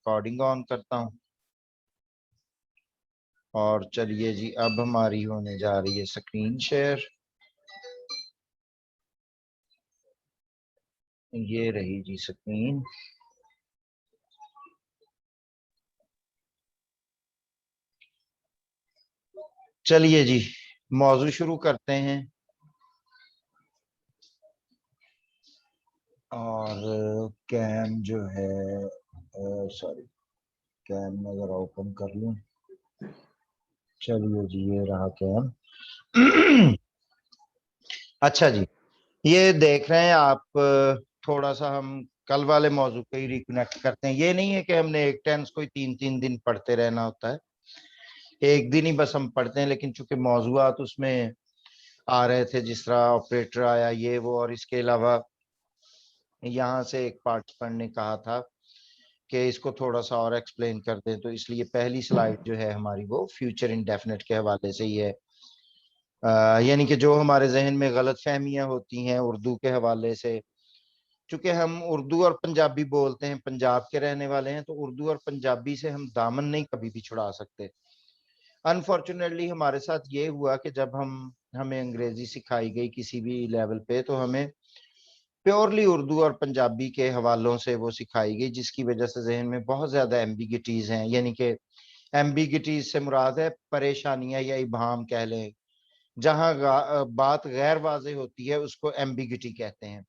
Recording on करता हूँ। और चलिए जी, अब हमारी होने जा रही है स्क्रीन शेयर। ये रही जी स्क्रीन। चलिए जी, मौजू शुरू करते हैं। और कैम जो है, सॉरी, कैम मैं जरा ओपन कर लूं। चलिए जी, ये रहा कैम। अच्छा जी, ये देख रहे हैं आप, थोड़ा सा हम कल वाले मौजू पे ही रिकनेक्ट करते हैं। ये नहीं है कि हमने एक टेंस कोई 3-3 दिन पढ़ते रहना होता है, एक दिन ही बस हम पढ़ते हैं। लेकिन चूंकि मौजूआत उसमें आ रहे थे, जिस तरह ऑपरेटर आया, ये वो, और इसके अलावा यहाँ से एक पार्टिसिपेंट ने कहा था कि इसको थोड़ा सा और एक्सप्लेन कर दें, तो इसलिए पहली स्लाइड जो है हमारी वो फ्यूचर इंडेफिनिट के हवाले से ही है। यानी कि जो हमारे जहन में गलत फहमियां होती हैं उर्दू के हवाले से, चूंकि हम उर्दू और पंजाबी बोलते हैं, पंजाब के रहने वाले हैं, तो उर्दू और पंजाबी से हम दामन नहीं कभी भी छुड़ा सकते। अनफॉर्चुनेटली हमारे साथ ये हुआ कि जब हमें अंग्रेजी सिखाई गई किसी भी लेवल पे, तो हमें प्योरली उर्दू और पंजाबी के हवालों से वो सिखाई गई, जिसकी वजह से जहन में बहुत ज्यादा एम्बिगिटीज हैं। यानी कि एम्बिगिटीज से मुराद है परेशानियां या इबाहम कह लें। जहां बात गैर वाज़ेह होती है उसको एम्बिगिटी कहते हैं।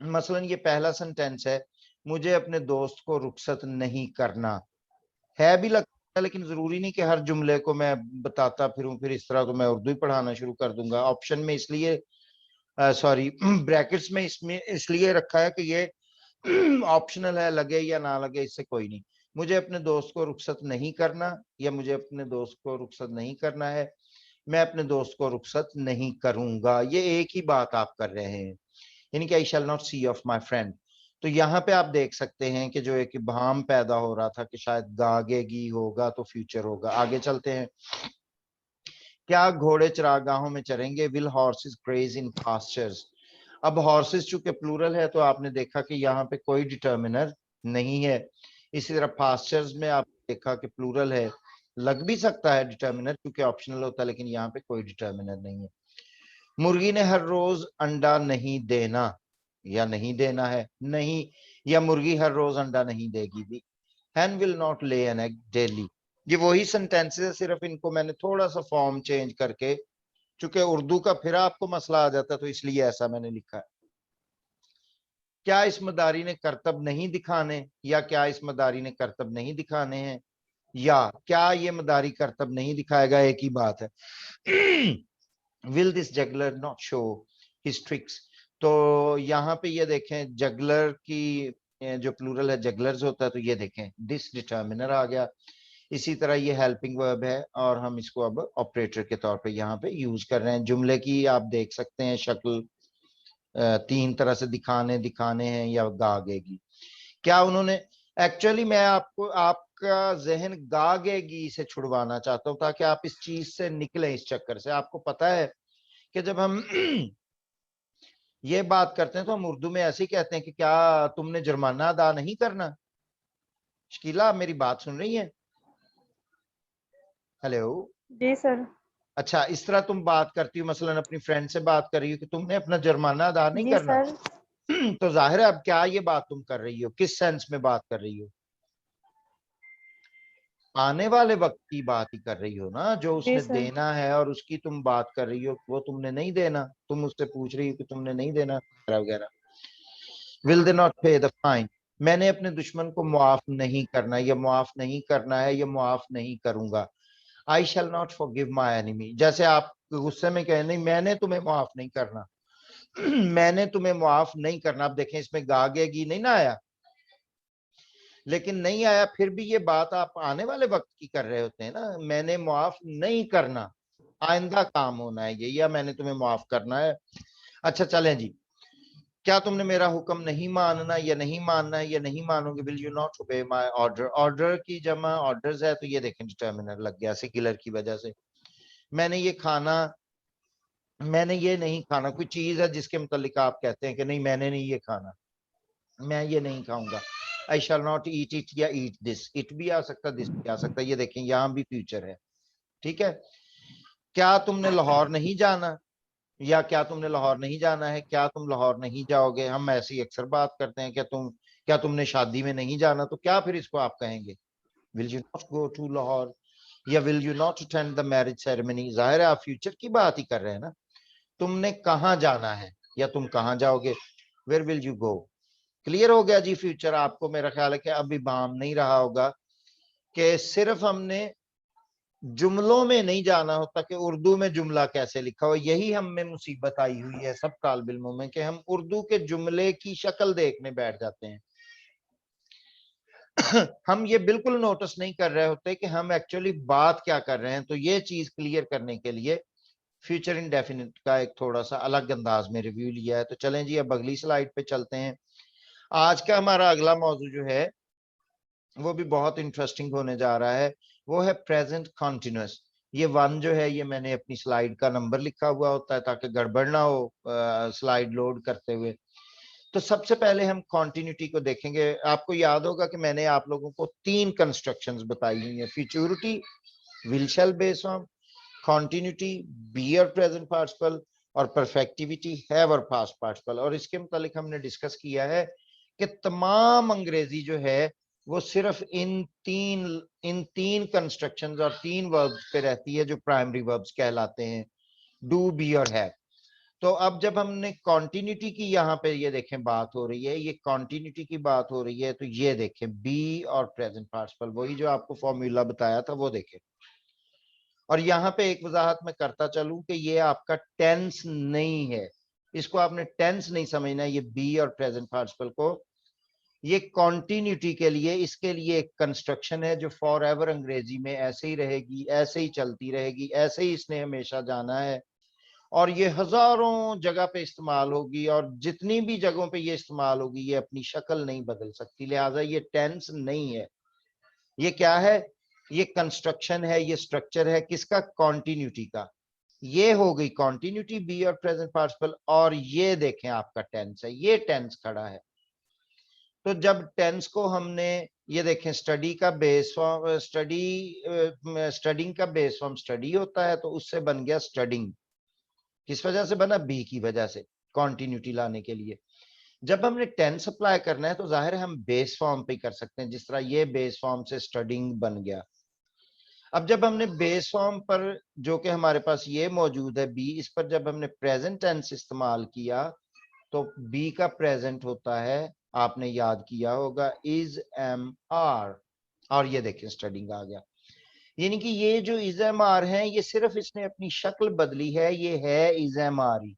मसलन ये पहला सेंटेंस है, मुझे अपने दोस्त को रुखसत नहीं करना। है भी लगता है, लेकिन जरूरी नहीं कि हर जुमले को मैं बताता फिरूं, फिर इस तरह तो मैं उर्दू ही पढ़ाना शुरू कर दूंगा। ऑप्शन में इसलिए, सॉरी, ब्रैकेट्स में इसमें इसलिए रखा है कि ये ऑप्शनल है, लगे या ना लगे इससे कोई नहीं। मुझे अपने दोस्त को रुखसत नहीं करना, या मुझे अपने दोस्त को रुखसत नहीं करना है, मैं अपने दोस्त को रुखसत नहीं करूंगा, ये एक ही बात आप कर रहे हैं। यानी कि I shall not see off my friend. तो यहाँ पे आप देख सकते हैं कि जो एक इबहम पैदा हो रहा था कि शायद गागेगी होगा तो फ्यूचर होगा। आगे चलते हैं। क्या घोड़े चरागाहों में चरेंगे? Will horses graze in pastures? अब हॉर्सेस चूंकि प्लूरल है, तो आपने देखा कि यहाँ पे कोई डिटर्मिनर नहीं है। इसी तरह पास्चर्स में आप देखा कि प्लूरल है, लग भी सकता है डिटर्मिनर क्योंकि ऑप्शनल होता है, लेकिन यहाँ पे कोई डिटर्मिनर नहीं है। मुर्गी ने हर रोज अंडा नहीं देना, या नहीं देना है नहीं, या मुर्गी हर रोज अंडा नहीं देगी भी। हैन विल नॉट ले एन एग डेली। ये वही सेंटेंसेस है, सिर्फ इनको मैंने थोड़ा सा फॉर्म चेंज करके, चूंकि उर्दू का फिर आपको मसला आ जाता तो इसलिए ऐसा मैंने लिखा है। क्या इस मदारी ने करतब नहीं दिखाने, या क्या इस मदारी ने करतब नहीं दिखाने हैं, या क्या ये मदारी करतब नहीं दिखाएगा, एक ही बात है। Will this juggler not show his tricks? तो यहाँ पे ये देखें, जगलर की जो प्लूरल है जगलर्स होता है, तो ये देखें दिस डिटर्मिनर आ गया। इसी तरह ये हेल्पिंग वर्ब है, और हम इसको अब ऑपरेटर के तौर पे यहाँ पे यूज कर रहे हैं। जुमले की आप देख सकते हैं शक्ल, तीन तरह से दिखाने दिखाने हैं या गागेगी। क्या उन्होंने, एक्चुअली मैं आपको आपका जहन गागेगी से छुड़वाना चाहता हूं, ताकि आप इस चीज से निकलें, इस चक्कर से। आपको पता है कि जब हम ये बात करते हैं तो हम उर्दू में ऐसे ही कहते हैं कि क्या तुमने जुर्माना अदा नहीं करना। शकीला, आप मेरी बात सुन रही हैं? हेलो। जी सर। अच्छा, इस तरह तुम बात करती हो, मसलन अपनी फ्रेंड से बात कर रही हो कि तुमने अपना जुर्माना अदा नहीं जी करना। सर। तो जाहिर है अब क्या ये बात तुम कर रही हो, किस सेंस में बात कर रही हो? आने वाले वक्त की बात ही कर रही हो ना, जो जी उसने सर। देना है और उसकी तुम बात कर रही हो, वो तुमने नहीं देना। तुम उससे पूछ रही हो कि तुमने नहीं देना, वगैरह वगैरह। विल दे नॉट पे द फाइन? मैंने अपने दुश्मन को मुआफ नहीं करना, या मुआफ नहीं करना है, या मुआफ नहीं करूंगा। I shall not forgive my enemy. जैसे आप गुस्से में कहें, नहीं मैंने तुम्हें मुआफ नहीं करना। मैंने तुम्हें मुआफ नहीं करना। अब देखें, इसमें गागेगी नहीं ना आया, लेकिन नहीं आया फिर भी ये बात आप आने वाले वक्त की कर रहे होते हैं ना। मैंने मुआफ नहीं करना, आइंदा काम होना है ये, या मैंने तुम्हें मुआफ करना है। अच्छा चलें जी। क्या तुमने मेरा हुक्म नहीं मानना, या नहीं मानना है, या नहीं मानोगे? Will you not obey my order? Order की जमा ऑर्डर्स है, तो ये देखें डिटर्मिनर लग गया सिंगुलर की वजह से। मैंने ये खाना, मैंने ये नहीं खाना, कोई चीज है जिसके मुतालिक आप कहते हैं कि नहीं मैंने नहीं ये खाना, मैं ये नहीं खाऊंगा। आई शैल नॉट ईट इट या ईट दिस, इट भी आ सकता, दिस भी आ सकता। ये देखें यहां भी फ्यूचर है, ठीक है। क्या तुमने लाहौर नहीं जाना, या क्या तुमने लाहौर नहीं जाना है, क्या तुम लाहौर नहीं जाओगे। हम ऐसी अक्सर बात करते हैं, क्या तुमने शादी में नहीं जाना, तो क्या फिर इसको आप कहेंगे, will you not go to Lahore, या will you not attend the marriage ceremony. जाहिर है आप फ्यूचर की बात ही कर रहे हैं ना, तुमने कहां जाना है या तुम कहां जाओगे, where will you go. Clear हो गया जी फ्यूचर आपको। मेरा ख्याल है कि अभी बाम नहीं रहा होगा कि सिर्फ हमने जुमलों में नहीं जाना होता कि उर्दू में जुमला कैसे लिखा हो। यही हम में मुसीबत आई हुई है सब तालिब इल्मों में, कि हम उर्दू के जुमले की शक्ल देखने बैठ जाते हैं। हम ये बिल्कुल नोटिस नहीं कर रहे होते कि हम एक्चुअली बात क्या कर रहे हैं। तो ये चीज क्लियर करने के लिए फ्यूचर इंडेफिनिट का एक थोड़ा सा अलग अंदाज में रिव्यू लिया है। तो चलें जी अब अगली स्लाइड पे चलते हैं। आज का हमारा अगला मौजू जो है वो भी बहुत इंटरेस्टिंग होने जा रहा है, वो है प्रेजेंट कॉन्टिन्यूस। ये वन जो है, ये मैंने अपनी स्लाइड का नंबर लिखा हुआ होता है ताकि गड़बड़ ना हो स्लाइड लोड करते हुए। तो सबसे पहले हम कॉन्टिन्यूटी को देखेंगे। आपको याद होगा कि मैंने आप लोगों को 3 कंस्ट्रक्शंस बताई हुई है, futurity, will shall based on, continuity be और प्रेजेंट पार्टिसिपल, और परफेक्टिविटी हैव और पास्ट पार्टिसिपल। और इसके मुतालिक हमने डिस्कस किया है कि तमाम अंग्रेजी जो है वो सिर्फ इन तीन कंस्ट्रक्शंस और 3 वर्ब्स पे रहती है जो प्राइमरी वर्ब्स कहलाते हैं, डू, बी और हैव। तो अब जब हमने कॉन्टिन्यूटी की यहाँ पे ये देखें बात हो रही है, ये कॉन्टिन्यूटी की बात हो रही है, तो ये देखें बी और प्रेजेंट पार्टिसिपल, वही जो आपको फॉर्मूला बताया था वो देखें। और यहाँ पे एक वजाहत मैं करता चलूं कि ये आपका टेंस नहीं है, इसको आपने टेंस नहीं समझना। ये बी और प्रेजेंट पार्टिसिपल को, ये कॉन्टिन्यूटी के लिए, इसके लिए एक कंस्ट्रक्शन है जो फॉर एवर अंग्रेजी में ऐसे ही रहेगी, ऐसे ही चलती रहेगी, ऐसे ही इसने हमेशा जाना है। और ये हजारों जगह पे इस्तेमाल होगी, और जितनी भी जगहों पे ये इस्तेमाल होगी ये अपनी शक्ल नहीं बदल सकती। लिहाजा ये टेंस नहीं है। ये क्या है, ये कंस्ट्रक्शन है, ये स्ट्रक्चर है किसका, कॉन्टिन्यूटी का। ये हो गई कॉन्टिन्यूटी बी और प्रेजेंट पार्टिसिपल, और ये देखें आपका टेंस है, ये टेंस खड़ा है। तो जब टेंस को हमने, ये देखें स्टडी का बेस फॉर्म, स्टडिंग का बेस फॉर्म स्टडी होता है, तो उससे बन गया स्टडिंग। किस वजह से बना, बी की वजह से, कॉन्टिन्यूटी लाने के लिए। जब हमने टेंस अप्लाई करना है तो जाहिर है हम बेस फॉर्म पे कर सकते हैं, जिस तरह ये बेस फॉर्म से स्टडिंग बन गया। अब जब हमने बेस फॉर्म पर, जो कि हमारे पास ये मौजूद है बी, इस पर जब हमने प्रेजेंट टेंस इस्तेमाल किया तो बी का प्रेजेंट होता है, आपने याद किया होगा, इज एम आर। और ये देखिए स्टडिंग आ गया। यानी कि ये जो इज एम आर है, ये सिर्फ इसने अपनी शक्ल बदली है, ये है इज एम आर ही।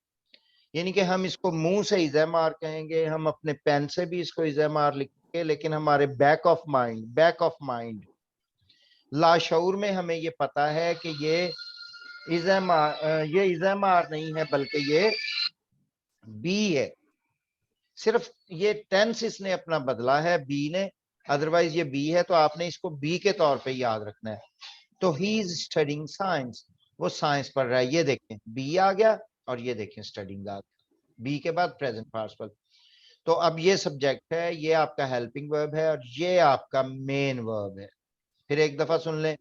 यानी कि हम इसको मुंह से इज एम आर कहेंगे, हम अपने पेन से भी इसको इज एम आर लिखेंगे, लेकिन हमारे बैक ऑफ माइंड लाशऊर में हमें ये पता है कि ये इज एम आर नहीं है, बल्कि ये बी है। सिर्फ ये टेंस इसने अपना बदला है बी ने, अदरवाइज ये बी है। तो आपने इसको बी के तौर पे याद रखना है। तो ही इज स्टडिंग साइंस, वो साइंस पढ़ रहा है। ये देखें बी आ गया, और ये देखें स्टडिंग आ गया, बी के बाद प्रेजेंट पार्टिसिपल। तो अब ये सब्जेक्ट है, ये आपका हेल्पिंग वर्ब है, और ये आपका मेन वर्ब है। फिर एक दफा सुन लें,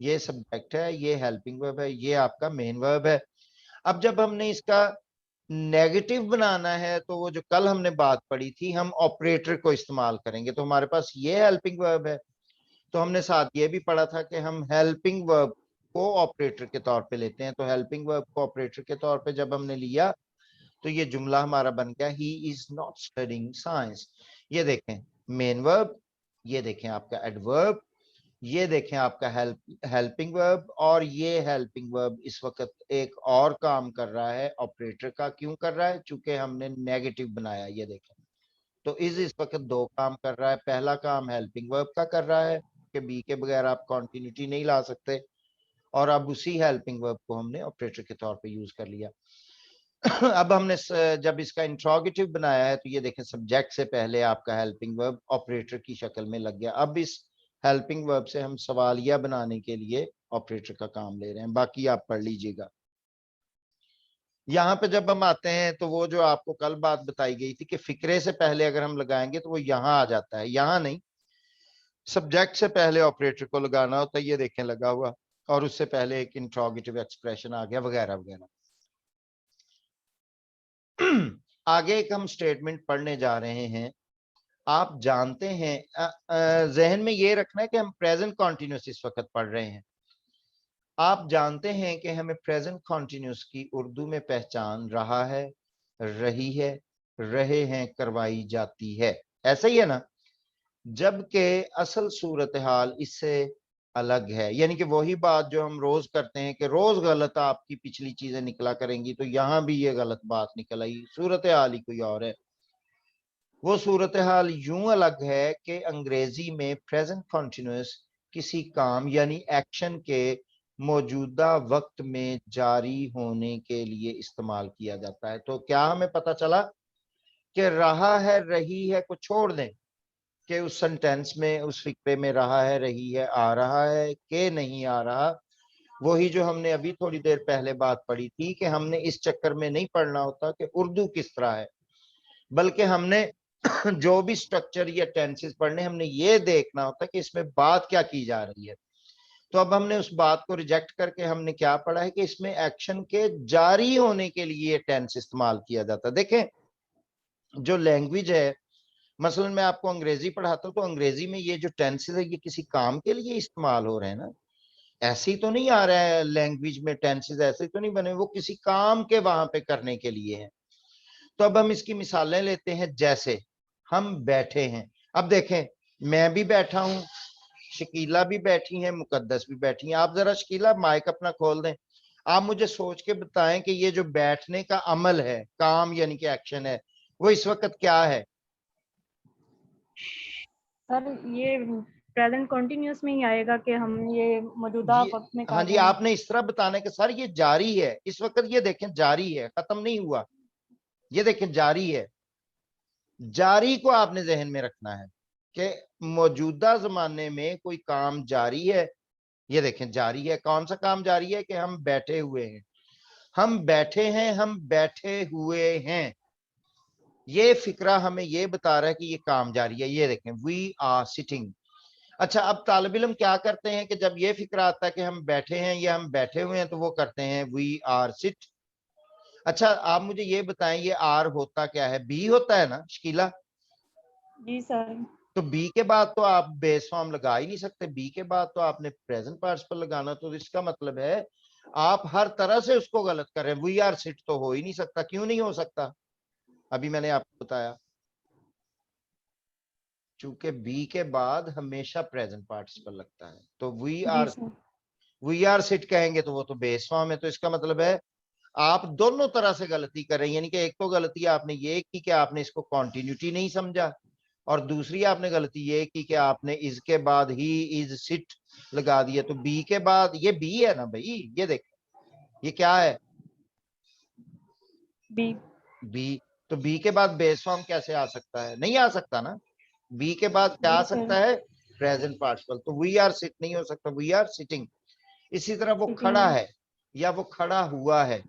ये सब्जेक्ट है, ये हेल्पिंग वर्ब है, ये आपका मेन वर्ब है। अब जब हमने इसका नेगेटिव बनाना है, तो वो जो कल हमने बात पढ़ी थी, हम ऑपरेटर को इस्तेमाल करेंगे। तो हमारे पास ये हेल्पिंग वर्ब है, तो हमने साथ ये भी पढ़ा था कि हम हेल्पिंग वर्ब को ऑपरेटर के तौर पे लेते हैं। तो हेल्पिंग वर्ब को ऑपरेटर के तौर पे जब हमने लिया, तो ये जुमला हमारा बन गया, he is not studying science. ये देखें मेन वर्ब, ये देखें आपका एडवर्ब, ये देखें आपका हेल्पिंग वर्ब, और ये हेल्पिंग वर्ब इस वक्त एक और काम कर रहा है ऑपरेटर का। क्यों कर रहा है, चूंकि हमने नेगेटिव बनाया। ये देखें, तो इस वक्त 2 काम कर रहा है। पहला काम हेल्पिंग वर्ब का कर रहा है कि बी के बगैर आप कॉन्टिन्यूटी नहीं ला सकते, और अब उसी हेल्पिंग वर्ब को हमने ऑपरेटर के तौर पे यूज कर लिया। अब हमने जब इसका इंट्रोगेटिव बनाया है, तो ये देखें सब्जेक्ट से पहले आपका हेल्पिंग वर्ब ऑपरेटर की शक्ल में लग गया। अब इस हेल्पिंग वर्ब से हम सवालिया बनाने के लिए ऑपरेटर का काम ले रहे हैं। बाकी आप पढ़ लीजिएगा। यहाँ पे जब हम आते हैं तो वो जो आपको कल बात बताई गई थी कि फिक्रे से पहले अगर हम लगाएंगे तो वो यहाँ आ जाता है, यहाँ नहीं, सब्जेक्ट से पहले ऑपरेटर को लगाना होता है। ये देखें लगा हुआ, और उससे पहले एक इंट्रोगेटिव एक्सप्रेशन आ गया वगैरह वगैरह। आगे एक हम स्टेटमेंट पढ़ने जा रहे हैं। आप जानते हैं, जहन में ये रखना है कि हम प्रेजेंट कॉन्टिन्यूस इस वक्त पढ़ रहे हैं। आप जानते हैं कि हमें प्रेजेंट कॉन्टिन्यूस की उर्दू में पहचान रहा है, रही है, रहे हैं, करवाई जाती है, ऐसा ही है ना। जबकि असल सूरत हाल इससे अलग है, यानी कि वही बात जो हम रोज करते हैं कि रोज गलत आपकी पिछली चीजें निकला करेंगी, तो यहां भी ये गलत बात निकल आई, सूरत हाल ही कोई और है। वो सूरत हाल यूं अलग है कि अंग्रेजी में प्रेजेंट कॉन्टिन्यूस किसी काम यानी एक्शन के मौजूदा वक्त में जारी होने के लिए इस्तेमाल किया जाता है। तो क्या हमें पता चला कि रहा है, रही है को छोड़ दें कि उस सेंटेंस में, उस फिक्रे में रहा है, रही है, आ रहा है कि नहीं आ रहा। वही जो हमने अभी थोड़ी देर पहले बात पढ़ी थी कि हमने इस चक्कर में नहीं पढ़ना होता कि उर्दू किस तरह है, बल्कि हमने जो भी स्ट्रक्चर या टेंसेस पढ़ने, हमने ये देखना होता है कि इसमें बात क्या की जा रही है। तो अब हमने उस बात को रिजेक्ट करके हमने क्या पढ़ा है कि इसमें एक्शन के जारी होने के लिए ये टेंस इस्तेमाल किया जाता है। देखें, जो लैंग्वेज है, मसलन मैं आपको अंग्रेजी पढ़ाता हूँ तो अंग्रेजी में ये जो टेंसेस है ये किसी काम के लिए इस्तेमाल हो रहे हैं ना, ऐसे ही तो नहीं आ रहा है। लैंग्वेज में टेंसेस ऐसे तो नहीं बने, वो किसी काम के वहां पे करने के लिए है। तो अब हम इसकी मिसालें लेते हैं। जैसे हम बैठे हैं, अब देखें, मैं भी बैठा हूं, शकीला भी बैठी है, मुकद्दस भी बैठी है। आप जरा शकीला माइक अपना खोल दें, आप मुझे सोच के बताएं कि ये जो बैठने का अमल है, काम यानी कि एक्शन है, वो इस वक्त क्या है। सर ये प्रेजेंट कंटिन्यूअस में ही आएगा कि हम ये मौजूदा जी वक्त में हाँ कर जी, रहे हैं। आपने इस तरह बताना है कि सर ये जारी है इस वक्त, ये देखें जारी है, खत्म नहीं हुआ, ये देखें जारी है। जारी को आपने जहन में रखना है कि मौजूदा जमाने में कोई काम जारी है। ये देखें जारी है, कौन सा काम जारी है कि हम बैठे हुए हैं, हम बैठे हैं, हम बैठे हुए हैं। ये फिक्रा हमें ये बता रहा है कि ये काम जारी है। ये देखें, वी आर सिटिंग। अच्छा, अब तालिब इल्म क्या करते हैं कि जब ये फिक्रा आता है कि हम बैठे हैं या हम बैठे हुए हैं, तो वो करते हैं वी आर सिट। अच्छा, आप मुझे ये बताएं, ये आर होता क्या है, बी होता है ना शकीला। जी सर। तो बी के बाद तो आप बेस फॉर्म लगा ही नहीं सकते, बी के बाद तो आपने प्रेजेंट पार्टिसिपल लगाना। तो इसका मतलब है आप हर तरह से उसको गलत कर रहे हैं। वी आर सिट तो हो ही नहीं सकता। क्यों नहीं हो सकता, अभी मैंने आपको बताया, चूंकि बी के बाद हमेशा प्रेजेंट पार्टिसिपल लगता है। तो जी सर। वी आर सिट कहेंगे तो वो तो बेस फॉर्म है। तो इसका मतलब है आप दोनों तरह से गलती कर रहे हैं। यानी कि एक तो गलती आपने ये की कि आपने इसको कॉन्टिन्यूटी नहीं समझा, और दूसरी आपने गलती ये की कि आपने इसके बाद ही इज सिट लगा दिया। तो बी के बाद, ये बी है ना भाई, ये देख, ये क्या है, बी। बी। तो बी के बाद बेस फॉर्म कैसे आ सकता है, नहीं आ सकता ना। बी के बाद क्या आ जी सकता सर। है, प्रेजेंट पार्टिसिपल। तो वी आर सिट नहीं हो सकता, वी आर सिटिंग। इसी तरह वो सिटिंग खड़ा है। है या वो खड़ा हुआ है,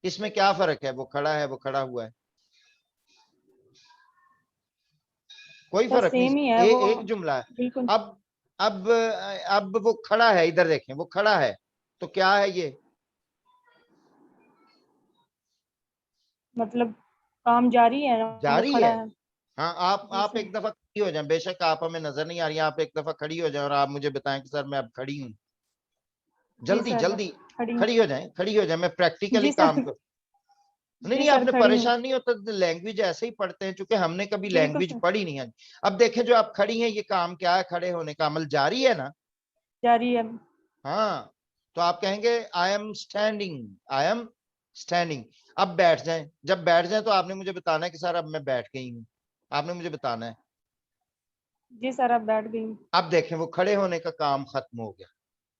इसमें क्या फर्क है, वो खड़ा है, वो खड़ा हुआ है, कोई सर फर्क नहीं। सेम ही है वो। एक जुमला है। बिल्कुल। अब अब वो खड़ा है, इधर देखें, वो खड़ा है, तो क्या है ये, मतलब काम जारी है ना, वो जारी खड़ा है। है। हाँ, जी आप सर। एक दफा खड़ी हो जाएं, बेशक आप हमें नजर नहीं आ रही, आप एक दफा खड़ी हो जाएं और आप मुझे बताएं कि सर मैं अब खड़ी हूँ। जी जल्दी सर जल्दी खड़ी। खड़ी हो जाएं, खड़ी हो जाएं, मैं प्रैक्टिकली जी काम सर। कर। नहीं जी नहीं, सर आपने खड़ी हूँ। परेशान नहीं होता, लैंग्वेज ऐसे ही पढ़ते हैं, चूंकि हमने कभी बिल्कुल लैंग्वेज सर। पढ़ी नहीं है। अब देखें, जो आप खड़ी हैं, ये काम क्या है, खड़े होने का अमल जारी है ना। जारी है। हाँ, तो आप कहेंगे I am standing, I am standing. अब बैठ जाएं, जब बैठ जाएं तो आपने मुझे बताना है कि सर अब मैं बैठ गई हूँ, आपने मुझे बताना है। जी सर अब बैठ गई हूँ। अब देखें, वो खड़े होने का काम खत्म हो गया,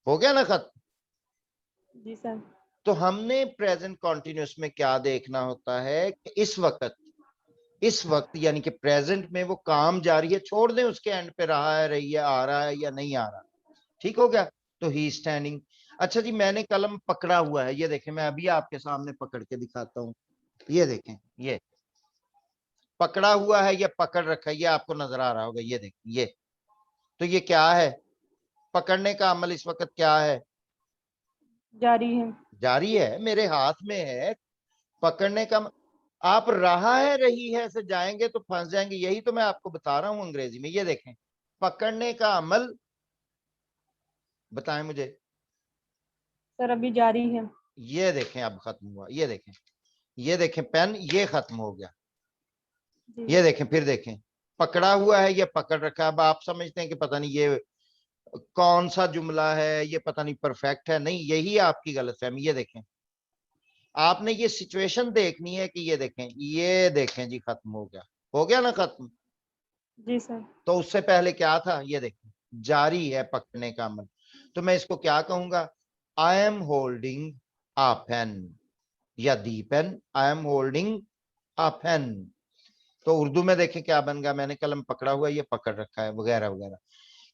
हो गया ना खत्म। जी सर। तो हमने प्रेजेंट कॉन्टिन्यूस में क्या देखना होता है कि इस वक्त यानी कि प्रेजेंट में वो काम जारी है, छोड़ दें उसके एंड पे रहा है, रही है, आ रहा है या नहीं आ रहा। ठीक हो गया, तो ही स्टैंडिंग। अच्छा जी, मैंने कलम पकड़ा हुआ है, ये देखें, मैं अभी आपके सामने पकड़ के दिखाता हूँ। ये देखें, ये पकड़ा हुआ है, ये पकड़ रखा है, ये आपको नजर आ रहा होगा, ये देखें, ये तो ये क्या है? पकड़ने का अमल इस वक्त क्या है? जारी है। जारी है, मेरे हाथ में है। पकड़ने का आप रहा है रही है से जाएंगे तो फंस जाएंगे, यही तो मैं आपको बता रहा हूं अंग्रेजी में। ये देखें, पकड़ने का अमल बताएं मुझे। सर अभी जारी है। ये देखें, अब खत्म हुआ, ये देखें, ये देखें पेन, ये खत्म हो गया। जी। ये देखें, फिर देखें, पकड़ा हुआ है, ये पकड़ रखा है। अब आप समझते हैं कि पता नहीं ये कौन सा जुमला है, ये पता नहीं परफेक्ट है, नहीं, यही आपकी गलतफहमी। ये देखें, आपने ये सिचुएशन देखनी है कि ये देखें जी, खत्म हो गया ना खत्म। जी सर। तो उससे पहले क्या था? ये देखें, जारी है पकड़ने का अमल। तो मैं इसको क्या कहूंगा? I am holding a pen, या the pen, I am holding a pen. तो उर्दू में देखें क्या बन गया, मैंने कलम पकड़ा हुआ है, ये पकड़ रखा है, वगैरह वगैरह।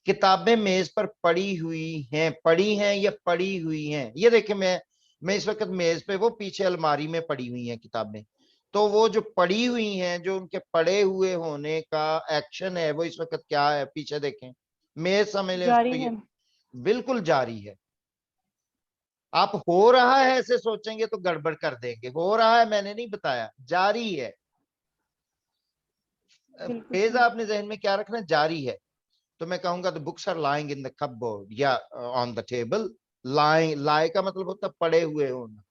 किताबें मेज पर पड़ी हुई हैं, पड़ी हैं या पड़ी हुई हैं? ये देखें, मैं इस वक्त मेज पे, वो पीछे अलमारी में पड़ी हुई हैं किताबें। तो वो जो पड़ी हुई हैं, जो उनके पड़े हुए होने का एक्शन है, वो इस वक्त क्या है? पीछे देखें, मेज समझ लें उसको, जारी है। ये बिल्कुल जारी है। आप हो रहा है ऐसे सोचेंगे तो गड़बड़ कर देंगे। हो रहा है मैंने नहीं बताया, जारी है। बिल्कुल फेज सर। आपने जहन में क्या रखना, जारी है। तो मैं कहूंगा the books are lying in the cupboard या ऑन द टेबल। लाई का मतलब होता है पड़े हुए होना।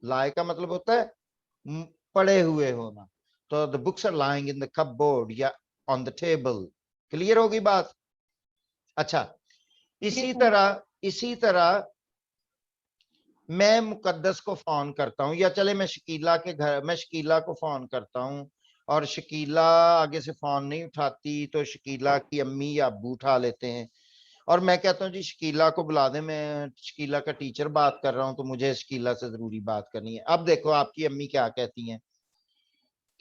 लाई का मतलब होता है पड़े हुए होना। तो the books are lying in the cupboard या ऑन द टेबल। क्लियर होगी बात? अच्छा, जी इसी सर। तरह इसी तरह मैं मुकद्दस को फोन करता हूँ, या चले मैं शकीला के घर, मैं शकीला को फोन करता हूँ और शकीला आगे से फोन नहीं उठाती, तो शकीला की अम्मी या अब्बू उठा लेते हैं। और मैं कहता हूँ जी शकीला को बुला दे, मैं शकीला का टीचर बात कर रहा हूँ, तो मुझे शकीला से जरूरी बात करनी है। अब देखो आपकी अम्मी क्या कहती हैं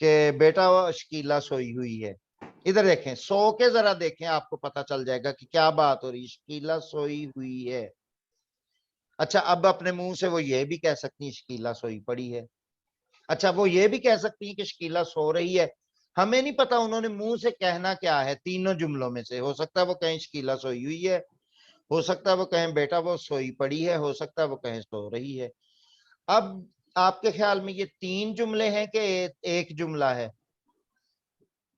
कि बेटा वो शकीला सोई हुई है। इधर देखें, सो के जरा देखें, आपको पता चल जाएगा कि क्या बात हो रही है। शकीला सोई हुई है। अच्छा, अब अपने मुंह से वो ये भी कह सकती है शकीला सोई पड़ी है। अच्छा, वो ये भी कह सकती है कि शकीला सो रही है। हमें नहीं पता उन्होंने मुंह से कहना क्या है। तीनों जुमलों में से हो सकता है वो कहें शकीला सोई हुई है, हो सकता है वो कहें बेटा वो सोई पड़ी है, हो सकता है वो कहें सो रही है। अब आपके ख्याल में ये तीन जुमले हैं कि एक जुमला है?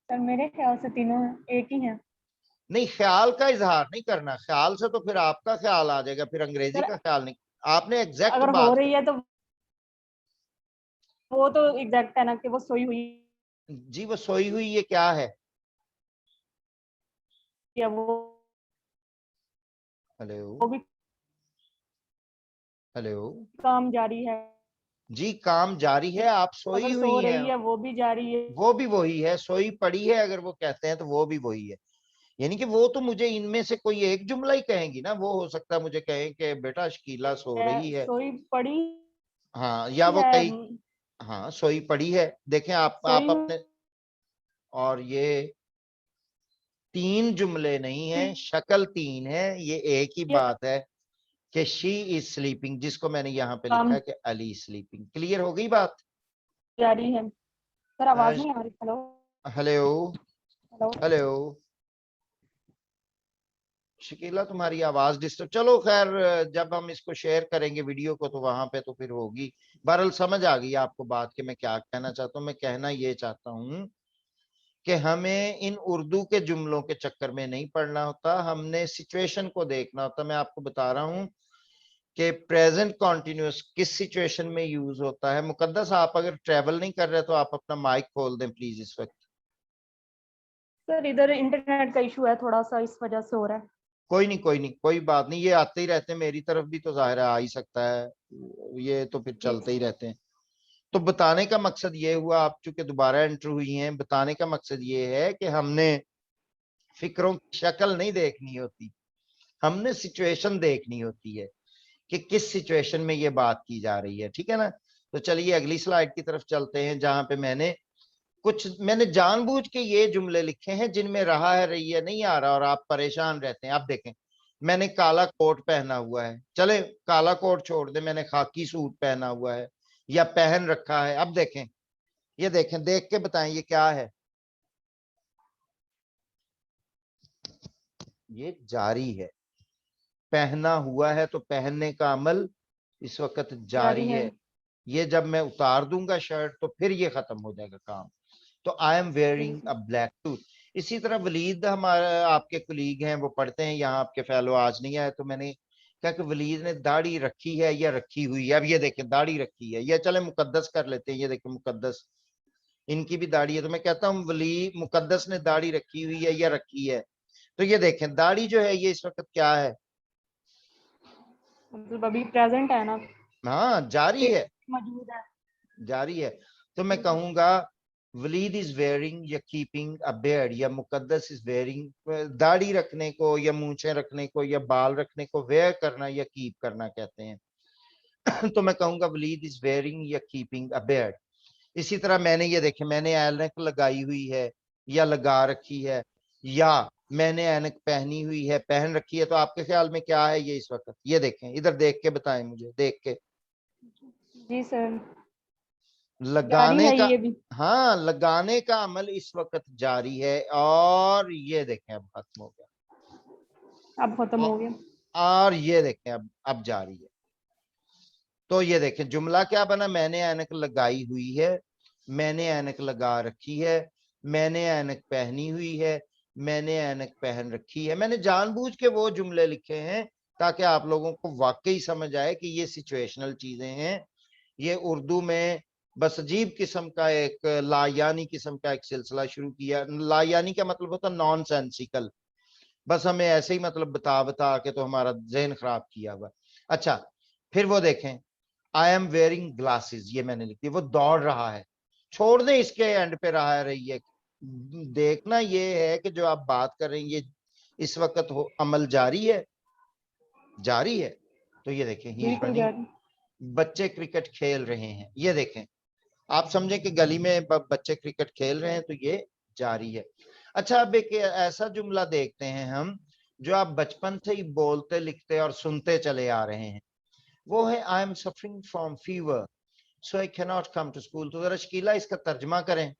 सर मेरे ख्याल से तीनों एक ही हैं। नहीं, ख्याल का इजहार नहीं करना, ख्याल से तो फिर आपका ख्याल आ जाएगा, फिर अंग्रेजी सर का ख्याल नहीं। आपने एग्जैक्ट अगर हो बात रही है तो वो तो एग्जैक्ट है ना कि वो सोई हुई जी, वो सोई हुई ये क्या है? है, हेलो, वो भी हेलो काम जारी है। जी, काम जारी है, आप सोई अगर हुई सो हैं, रही है वो भी जारी है। वो भी वही है। सोई पड़ी है अगर वो कहते हैं तो वो भी वही है। यानी कि वो तो मुझे इनमें से कोई एक जुमला ही कहेंगी ना। वो हो सकता है मुझे कहें कि बेटा शकीला सो रही है, सोई पड़ी हाँ, या वो है। कई, हाँ सोई पड़ी है। देखें आप सोई अपने, और ये तीन जुमले नहीं हुई है, शक्ल तीन है, ये एक ही है, बात है कि शी इज स्लीपिंग, जिसको मैंने यहाँ पे लिखा काम है कि अली स्लीपिंग। क्लियर हो गई बात? जारी है। सर आवाज नहीं आ रही। Hello. Hello, hello. Hello Shakila, तुम्हारी आवाज डिस्टर्ब, चलो खैर, जब हम इसको शेयर करेंगे वीडियो को तो वहां पे तो फिर होगी। बहरहाल समझ आ गई आपको बात कि मैं क्या कहना चाहता हूँ। मैं कहना ये चाहता हूँ कि हमें इन उर्दू के जुमलों के चक्कर में नहीं पड़ना होता, हमने सिचुएशन को देखना होता। मैं आपको बता रहा हूँ कि प्रेजेंट कॉन्टिन्यूस किस सिचुएशन में यूज होता है। मुकद्दस, आप अगर ट्रेवल नहीं कर रहे तो आप अपना माइक खोल दें प्लीज इस वक्त। सर इधर इंटरनेट का इशू है थोड़ा सा, इस वजह से हो रहा है। कोई नहीं, कोई नहीं, कोई बात नहीं, ये आते ही रहते हैं, मेरी तरफ भी तो जाहिर है आ ही सकता है, ये तो फिर जी चलते ही रहते हैं। तो बताने का मकसद ये हुआ, आप चूंकि दोबारा एंटर हुई हैं, बताने का मकसद ये है कि हमने फिक्रों की शक्ल नहीं देखनी होती, हमने सिचुएशन देखनी होती है कि किस सिचुएशन में ये बात की जा रही है। ठीक है ना? तो चलिए अगली स्लाइड की तरफ चलते हैं, जहां पे मैंने जानबूझ के ये जुमले लिखे हैं जिनमें रहा है रही है नहीं आ रहा और आप परेशान रहते हैं। आप देखें, मैंने काला कोट पहना हुआ है, चले काला कोट छोड़ दे, मैंने खाकी सूट पहना हुआ है या पहन रखा है। अब देखें, ये देखें, देख के बताएं ये क्या है। ये जारी है, पहना हुआ है, तो पहनने का अमल इस वक्त जारी जारी है। है। ये जब मैं उतार दूंगा शर्ट तो फिर ये खत्म हो जाएगा काम। तो आई एम वेयरिंग अ बिल्कुल। Black suit. इसी तरह वलीद हमारे आपके कुलीग हैं, वो पढ़ते हैं यहाँ, आपके फेलो आज नहीं आए, तो मैंने कहा कि वलीद ने दाढ़ी रखी है या रखी हुई है। अब ये देखें दाढ़ी रखी है, या चले मुकद्दस कर लेते हैं, ये देखें मुकद्दस, इनकी भी दाढ़ी है। तो मैं कहता हूँ वली मुकद्दस ने दाढ़ी रखी हुई है या रखी है। तो ये देखें दाढ़ी जो है ये इस वक्त क्या है, मतलब अभी प्रेजेंट है ना, हाँ जारी है, मौजूद है। जारी है। तो मैं बिल्कुल। कहूंगा वलीद इज वेयरिंग या कीपिंग अ बियर्ड, या मुकद्दस इज वेयरिंग, दाढ़ी रखने को या मूछें रखने को या बाल रखने को वेयर करना या कीप करना कहते हैं। तो मैं कहूंगा वलीद इज वेयरिंग या कीपिंग अ बियर्ड। इसी तरह मैंने ये देखे, मैंने ऐनक लगाई हुई है या लगा रखी है, या मैंने ऐनक पहनी हुई है, पहन रखी है। तो आपके ख्याल में क्या है ये इस वक्त, ये देखें, इधर देख के बताएं मुझे, देख के। जी सर। जारी लगाने है का, ये भी। हाँ लगाने का अमल इस वक्त जारी है। और ये देखें अब खत्म हो गया, अब खत्म हो गया। और ये देखें अब जारी है। तो ये देखें जुमला क्या बना, मैंने ऐनक लगाई हुई है, मैंने ऐनक लगा रखी है, मैंने ऐनक पहनी हुई है, मैंने ऐनक पहन रखी है। मैंने जानबूझ के वो जुमले लिखे हैं ताकि आप लोगों को वाकई समझ आए कि ये सिचुएशनल चीजें हैं। ये उर्दू में बस अजीब किस्म का एक लायानी किस्म का एक सिलसिला शुरू किया। लायानी का मतलब होता नॉन सेंसिकल, बस हमें ऐसे ही मतलब बता बता के तो हमारा जहन खराब किया हुआ। अच्छा, फिर वो देखें, आई एम वेयरिंग ग्लासेस, ये मैंने लिख दिया। वो दौड़ रहा है, छोड़ दें इसके एंड पे रहा है रही है। देखना ये है कि जो आप बात कर रहे हैं ये इस वक्त हो अमल जारी है, जारी है। तो ये देखें ही इज बिल्कुल रनिंग, जारी। बच्चे क्रिकेट खेल रहे हैं। ये देखें, आप समझे कि गली में बच्चे क्रिकेट खेल रहे हैं, तो ये जारी है। अच्छा, अब एक ऐसा जुमला देखते हैं हम जो आप बचपन से ही बोलते लिखते और सुनते चले आ रहे हैं। वो है I am suffering from fever so I can not come to school. तो जरा शकीला इसका तर्जमा करें,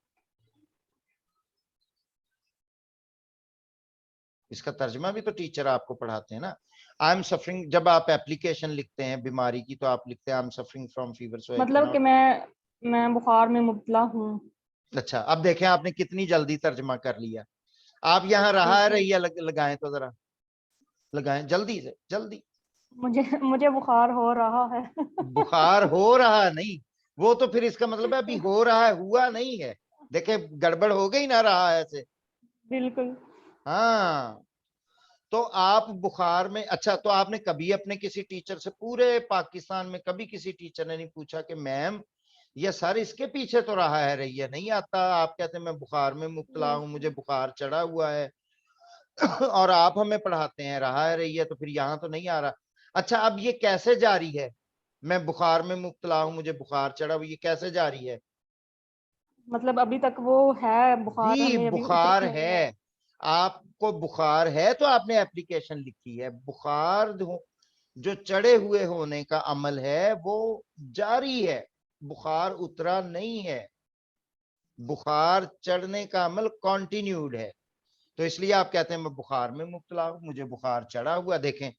इसका तर्जमा भी तो टीचर आपको पढ़ाते हैं ना। आई एम सफरिंग, जब आप एप्लीकेशन लिखते हैं बीमारी की तो आप लिखते हैं आई am suffering from fever so I can मतलब कि नॉट। मैं बुखार में मुब्तला हूँ। अच्छा, अब देखें आपने कितनी जल्दी तर्जमा कर लिया। आप यहाँ रहा है बिल्कुल। रही है, लगाएं तो जरा, लगाएं जल्दी से जल्दी। मुझे मुझे बुखार हो रहा है। बुखार हो रहा नहीं, वो तो फिर इसका मतलब है अभी हो रहा है, हुआ नहीं है। देखे गड़बड़ हो गई ना, रहा है ऐसे। बिल्कुल। हाँ, तो आप बुखार में, अच्छा तो आपने कभी अपने किसी टीचर से, पूरे पाकिस्तान में कभी किसी टीचर ने नहीं पूछा कि मैम ये सर इसके पीछे तो रहा है रही है नहीं आता, आप कहते हैं मैं बुखार में मुब्तला हूं, मुझे बिल्कुल। बुखार चढ़ा हुआ है। और आप हमें पढ़ाते हैं रहा है रही है, तो फिर यहाँ तो नहीं आ रहा। अच्छा, अब ये कैसे जारी है, मैं बुखार में मुब्तला हूं, मुझे बुखार चढ़ा हुआ, ये कैसे जारी है। मतलब अभी तक वो है, बुखार जी हमें अभी उतरा बुखार नहीं है, है। आपको बुखार है तो आपने एप्लीकेशन लिखी है। बुखार जो चढ़े हुए होने का अमल है वो जारी है, बुखार उतरा नहीं है। बुखार चढ़ने का अमल कॉन्टिन्यूड है। तो इसलिए आप कहते हैं मैं बुखार में मुब्तला हूं, मुझे बुखार चढ़ा हुआ। देखें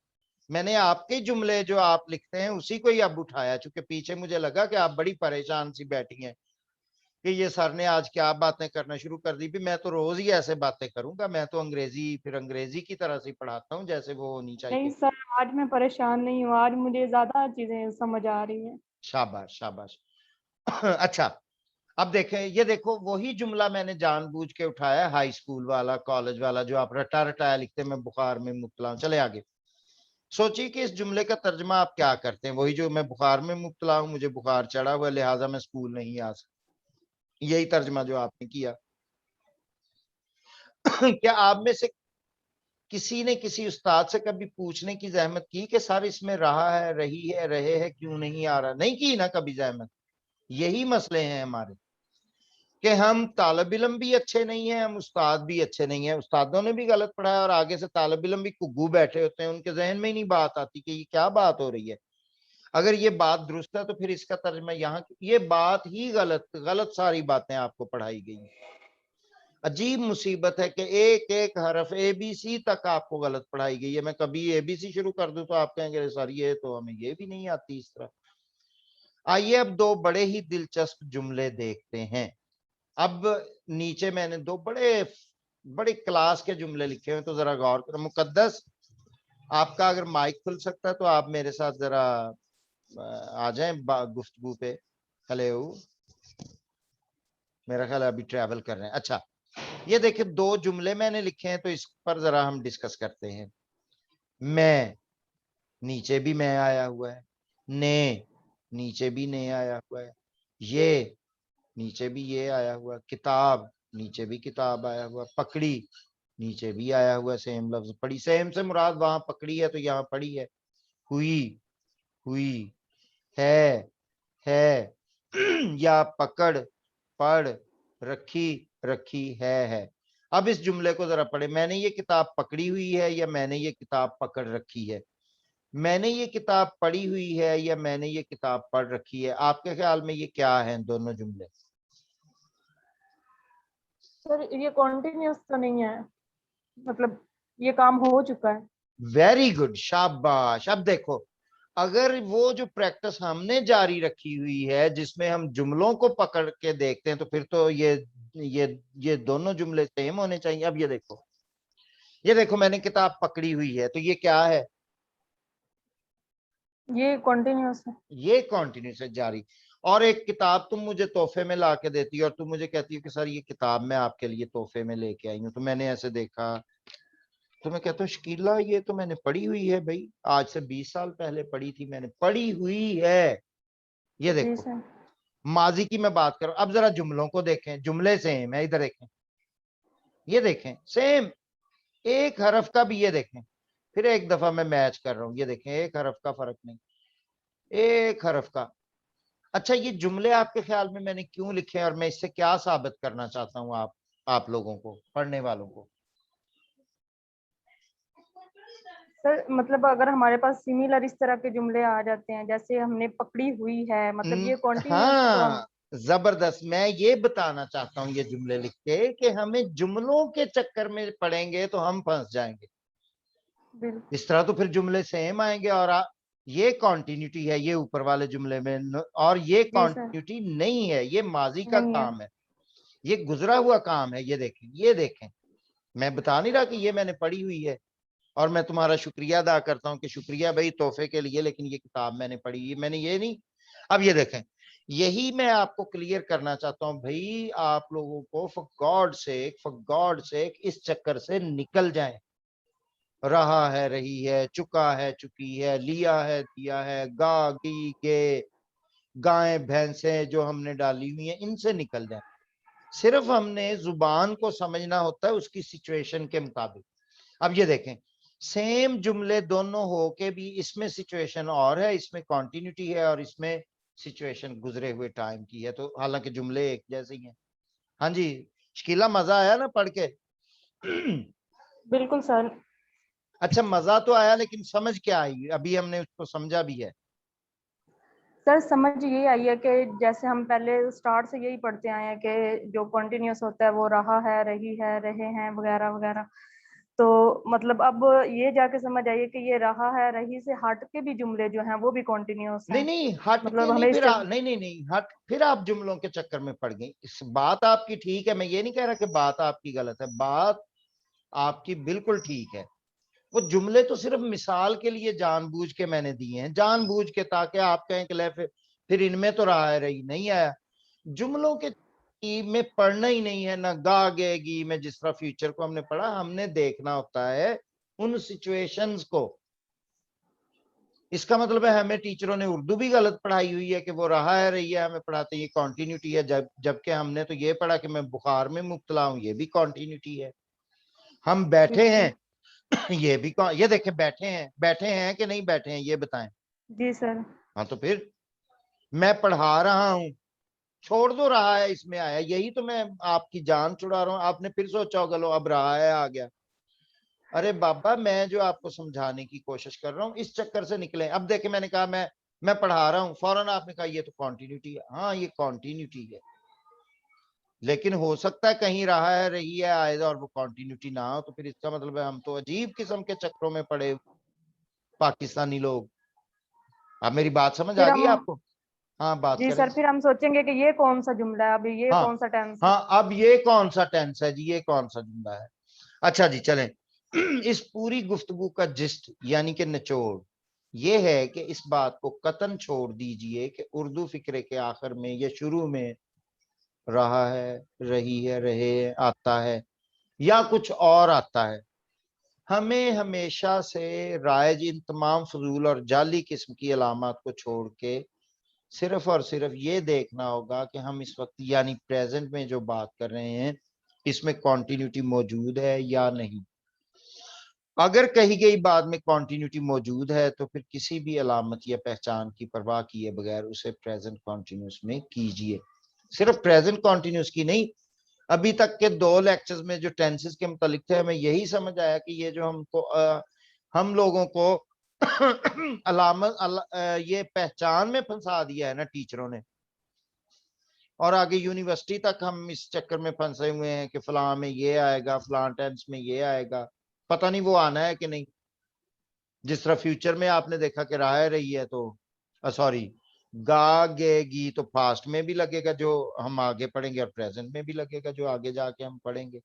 मैंने आपके जुमले जो आप लिखते हैं उसी को ही अब उठाया, चूंकि पीछे मुझे लगा कि आप बड़ी परेशान सी बैठी हैं कि ये सर ने आज क्या बातें करना शुरू कर दी। भी मैं तो रोज ही ऐसे बातें करूंगा, मैं तो अंग्रेजी फिर अंग्रेजी की तरह से पढ़ाता हूँ जैसे वो होनी नहीं चाहिए। सर, आज मैं परेशान नहीं हूँ, आज मुझे ज्यादा चीजें समझ आ रही हैं। शाबाश शाबाश। अच्छा, अब देखें, ये देखो वही जुमला मैंने जानबूझ के उठाया, हाई स्कूल वाला कॉलेज वाला, जो आप रटा रटाया लिखते हैं मैं बुखार में मुब्तला हूं। चले आगे, सोचिए कि इस जुमले का तर्जमा आप क्या करते हैं, वही जो मैं बुखार में मुब्तला हूं, मुझे बुखार चढ़ा हुआ लिहाजा मैं स्कूल नहीं आ सकता, यही तर्जमा जो आपने किया। क्या आप में से किसी ने किसी उस्ताद से कभी पूछने की जहमत की कि सर इसमें रहा है रही है रहे है क्यों नहीं आ रहा, नहीं की ना कभी जहमत। यही मसले हैं हमारे कि हम तालिब इल्म भी अच्छे नहीं है, हम उस्ताद भी अच्छे नहीं है, उस्तादों ने भी गलत पढ़ाया और आगे से तालिब इल्म भी कुग्गू बैठे होते हैं, उनके जहन में ही नहीं बात आती कि ये क्या बात हो रही है। अगर ये बात दुरुस्त है तो फिर इसका तर्जमा यहाँ, ये बात ही गलत गलत सारी बातें आपको पढ़ाई गई। अजीब मुसीबत है कि एक एक हरफ ABC तक आपको गलत पढ़ाई गई है। मैं कभी ABC शुरू कर दूं तो आप कहेंगे सर ये तो हमें ये भी नहीं आती इस तरह। आइए अब दो बड़े ही दिलचस्प जुमले देखते हैं। अब नीचे मैंने दो बड़े बड़े क्लास के जुमले लिखे हुए, तो जरा गौर करो। मुकद्दस, आपका अगर माइक खुल सकता है तो आप मेरे साथ जरा आ जाएं गुफ्तगू पे। हेलो, मेरा ख्याल है अभी ट्रैवल कर रहे हैं। अच्छा, ये देखिए दो जुमले मैंने लिखे हैं, तो इस पर जरा हम डिस्कस करते हैं। मैं, नीचे भी मैं आया हुआ है। ने, नीचे भी ने आया हुआ है। ये, नीचे भी ये आया हुआ। किताब, नीचे भी किताब आया हुआ। पकड़ी, नीचे भी आया हुआ सेम लफ्ज। पड़ी, सेम से मुराद वहां पकड़ी है तो यहाँ पड़ी है। हुई, हुई। है या पकड़, पढ़। रखी, रखी है। अब इस जुमले को जरा पढ़े। मैंने ये किताब पकड़ी हुई है या मैंने ये किताब पकड़ रखी है। मैंने ये किताब पढ़ी हुई है या मैंने ये किताब पढ़ रखी है। आपके ख्याल में ये क्या है दोनों जुमले? सर ये कॉन्टिन्यूस तो नहीं है, मतलब ये काम हो चुका है। वेरी गुड, शाबाश। अब देखो, अगर वो जो प्रैक्टिस हमने जारी रखी हुई है जिसमें हम जुमलों को पकड़ के देखते हैं, तो फिर तो ये दोनों जुमले सेम होने चाहिए। अब ये देखो मैंने किताब पकड़ी हुई है, तो ये क्या है? ये कॉन्टिन्यूस है। ये कॉन्टिन्यूस है, जारी। और एक किताब तुम मुझे तोहफे में ला के देती हो और तुम मुझे कहती हो कि सर ये किताब मैं आपके लिए तोहफे में लेके आई हूँ, तो मैंने ऐसे देखा तो मैं कहता हूँ शकीला ये तो मैंने पढ़ी हुई है भाई, आज से 20 साल पहले पढ़ी थी, मैंने पढ़ी हुई है। ये जी देखो, सर। माजी की मैं बात करूं। अब जरा जुमलों को देखें, जुमले सेम है, इधर देखें, ये देखें सेम, एक हरफ का भी, ये देखें। फिर एक दफा मैं मैच कर रहा हूं, ये देखें एक हरफ का फर्क नहीं, एक हरफ का। अच्छा, ये जुमले आपके ख्याल में मैंने क्यों लिखे हैं और मैं इससे क्या साबित करना चाहता हूँ आप लोगों को, पढ़ने वालों को? सर मतलब अगर हमारे पास सिमिलर इस तरह के जुमले आ जाते हैं, जैसे हमने पकड़ी हुई है, मतलब ये कॉन्टिन्यूस तो हम। हाँ, जबरदस्त। मैं ये बताना चाहता हूँ ये जुमले लिख के कि हमें जुमलों के चक्कर में पढ़ेंगे तो हम फंस जाएंगे। बिल्कुल। इस तरह तो फिर जुमले सेम आएंगे और ये कॉन्टिन्यूटी है ये ऊपर वाले जुमले में और ये जी सर। कॉन्टिन्यूटी नहीं है, ये माजी का नहीं है। काम है, ये गुजरा हुआ काम है। ये देखें, ये देखें, मैं बता नहीं रहा कि ये मैंने पढ़ी हुई है और मैं तुम्हारा शुक्रिया अदा करता हूँ कि शुक्रिया भाई तोहफे के लिए, लेकिन ये किताब मैंने पढ़ी है, मैंने ये नहीं। अब ये देखें, यही मैं आपको क्लियर करना चाहता हूं भाई, आप लोगों को फॉर गॉड से इस चक्कर से निकल जाएं। रहा है, रही है, चुका है, चुकी है, लिया है, दिया है, गा, गी, गे, गायें, भैंसें जो हमने डाली हुई हैं, इनसे निकल जाएं। सिर्फ हमने जुबान को समझना होता है उसकी सिचुएशन के मुताबिक। अब ये देखें, सेम जुमले दोनों हो के भी इसमें सिचुएशन और है, इसमें कॉन्टिन्यूटी है और इसमें सिचुएशन गुजरे हुए टाइम की है, तो हालांकि जुमले एक जैसे ही हैं। हाँ जी, शकीला मजा आया ना पढ़ के? बिल्कुल सर। अच्छा, मजा तो आया, लेकिन समझ क्या आई? अभी हमने उसको समझा भी है। सर समझ ये आई है कि जैसे हम पहले स्टार्ट से यही पढ़ते आए हैं कि जो कॉन्टिन्यूस होता है वो रहा है, रही है, रहे हैं वगैरह वगैरह। तो मतलब अब ये जाके समझ आई है कि ये रहा है, रही से हट के भी जुमले जो हैं वो भी कॉन्टिन्यूस नहीं हैं। नहीं, हट के मतलब नहीं, हमें फिर इससे। नहीं नहीं नहीं, हट फिर आप जुमलों के चक्कर में पड़ गई। इस बात आपकी ठीक है, मैं ये नहीं कह रहा कि बात आपकी गलत है, बात आपकी बिल्कुल ठीक है। वो जुमले तो सिर्फ मिसाल के लिए जानबूझ के मैंने दिए हैं, जानबूझ के, ताकि आप कहें कि ले फिर इनमें तो रहा है, रही नहीं आया। जुमलों के में पढ़ना ही नहीं है ना, गा गेगी में जिस तरह फ्यूचर को हमने पढ़ा, हमने देखना होता है उन सिचुएशंस को। इसका मतलब है हमें टीचरों ने उर्दू भी गलत पढ़ाई हुई है कि वो रहा है, रही है, हमें पढ़ाते ये कॉन्टिन्यूटी है, जबकि हमने तो ये पढ़ा कि मैं बुखार में मुब्तला हूं, ये भी कॉन्टिन्यूटी है। हम बैठे बिल्कुल। हैं, ये भी ये देखें, बैठे हैं कि नहीं बैठे हैं, ये बताएं। जी सर। हाँ, तो फिर मैं पढ़ा रहा हूं, छोड़ दो, रहा है इसमें आया, यही तो मैं आपकी जान छुड़ा रहा हूँ। आपने फिर सोचा होगा लो अब रहा है आ गया। अरे बाबा, मैं जो आपको समझाने की कोशिश कर रहा हूँ इस चक्कर से निकले। अब देखे, मैंने कहा मैं पढ़ा रहा हूँ, फौरन आपने कहा ये तो कॉन्टिन्यूटी है। हाँ ये कॉन्टिन्यूटी है, लेकिन हो सकता है कहीं रहा है रही है आएगा और वो कॉन्टिन्यूटी ना हो, तो फिर इसका मतलब है हम तो अजीब किस्म के चक्रों में पड़े पाकिस्तानी लोग। अब मेरी बात समझ आ फिर गई हम, आपको? हाँ बात जी करें। सर, फिर हम सोचेंगे कि ये कौन सा जुमला है, अभी ये हाँ कौन सा टेंस है। हाँ, अब ये कौन सा टेंस है जी, ये कौन सा जुमला है? अच्छा जी चलें। इस पूरी गुफ्तगू का जिस्ट यानी कि निचोड़ ये है कि इस बात को कतन छोड़ दीजिए कि उर्दू फिक्रे के आखिर में या शुरू में रहा है, रही है, रहे, आता है या कुछ और आता है। हमें हमेशा से राइज इन तमाम फजूल और जाली किस्म की अलामत को छोड़ के सिर्फ और सिर्फ ये देखना होगा कि हम इस वक्त यानी प्रेजेंट में जो बात कर रहे हैं इसमें कॉन्टिन्यूटी मौजूद है या नहीं। अगर कही गई बात में कॉन्टिन्यूटी मौजूद है तो फिर किसी भी अलामत या पहचान की परवाह किए बगैर उसे प्रेजेंट कॉन्टिन्यूस में कीजिए। सिर्फ प्रेजेंट कॉन्टिन्यूस की नहीं, अभी तक के 2 लेक्चर्स में जो टेंसेस के मुतालिक थे हमें यही समझ आया कि ये जो हमको हम लोगों को ये पहचान में फंसा दिया है ना टीचरों ने, और आगे यूनिवर्सिटी तक हम इस चक्कर में फंसे हुए हैं कि फलां में ये आएगा, फलां टेंस में ये आएगा, पता नहीं वो आना है कि नहीं। जिस तरह फ्यूचर में आपने देखा कि राह रही है तो सॉरी गागेगी तो पास्ट में भी लगेगा जो हम आगे पढ़ेंगे, और प्रेजेंट में भी लगेगा जो आगे जाके हम पढ़ेंगे।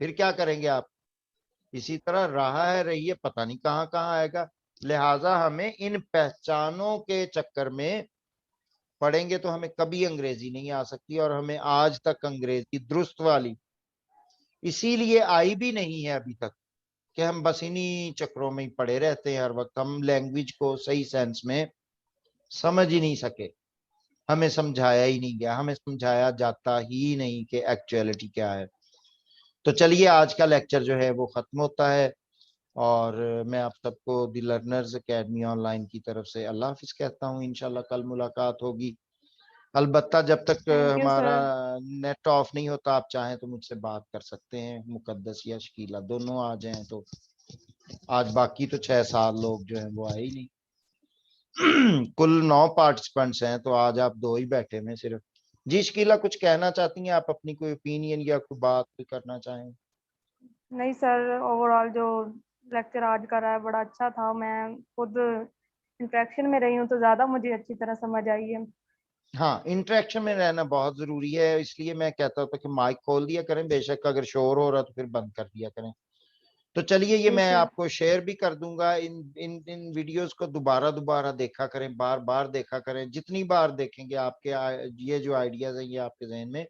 फिर क्या करेंगे आप? इसी तरह रहा है रही है पता नहीं कहाँ कहाँ आएगा। लिहाजा हमें इन पहचानों के चक्कर में पढ़ेंगे तो हमें कभी अंग्रेजी नहीं आ सकती, और हमें आज तक अंग्रेजी दुरुस्त वाली इसीलिए आई भी नहीं है अभी तक कि हम बस इन्हीं चक्रों में ही पड़े रहते हैं हर वक्त। हम लैंग्वेज को सही सेंस में समझ ही नहीं सके, हमें समझाया ही नहीं गया, हमें समझाया जाता ही नहीं कि एक्चुअलिटी क्या है। तो चलिए आज का लेक्चर जो है वो खत्म होता है, और मैं आप सबको द लर्नर्स एकेडमी ऑनलाइन की तरफ से अल्लाह हाफिज कहता हूँ। इंशाल्लाह कल मुलाकात होगी। अलबत्ता जब तक थैंक यू हमारा सर। नेट ऑफ नहीं होता आप चाहें तो मुझसे बात कर सकते हैं, मुकद्दस या शकीला दोनों आ जाएं तो। आज बाकी तो 6-7 लोग जो हैं वो आए ही नहीं। कुल 9 पार्टिसिपेंट्स हैं तो आज आप 2 ही बैठे हैं सिर्फ। जी शकीला कुछ कहना चाहती हैं आप, अपनी कोई ओपिनियन या कोई बात भी करना चाहें? नहीं सर, ओवरऑल जो लेक्चर आज का रहा है बड़ा अच्छा था। मैं खुद इंटरेक्शन में रही हूँ तो ज़्यादा मुझे अच्छी तरह समझ आई है। हाँ इंटरेक्शन में रहना बहुत जरूरी है, इसलिए मैं कहता था कि माइक खोल दिया करें, बेशक अगर शोर हो रहा तो फिर बंद कर दिया करें। तो चलिए ये जी मैं सर। आपको शेयर भी कर दूंगा। इन इन इन वीडियोस को दोबारा दोबारा देखा करें, बार बार देखा करें। जितनी बार देखेंगे आपके ये जो आइडियाज हैं ये आपके जहन में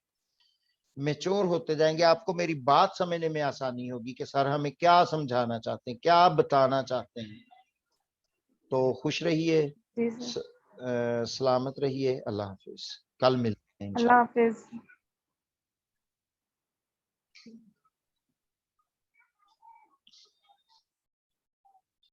मेच्योर होते जाएंगे। आपको मेरी बात समझने में आसानी होगी कि सर हमें क्या समझाना चाहते हैं, क्या बताना चाहते हैं। तो खुश रहिए, जी सर। सलामत रहिए, अल्लाह हाफिज। कल मिलते हैं अल्लाह इंशाल्लाह। हाफिज।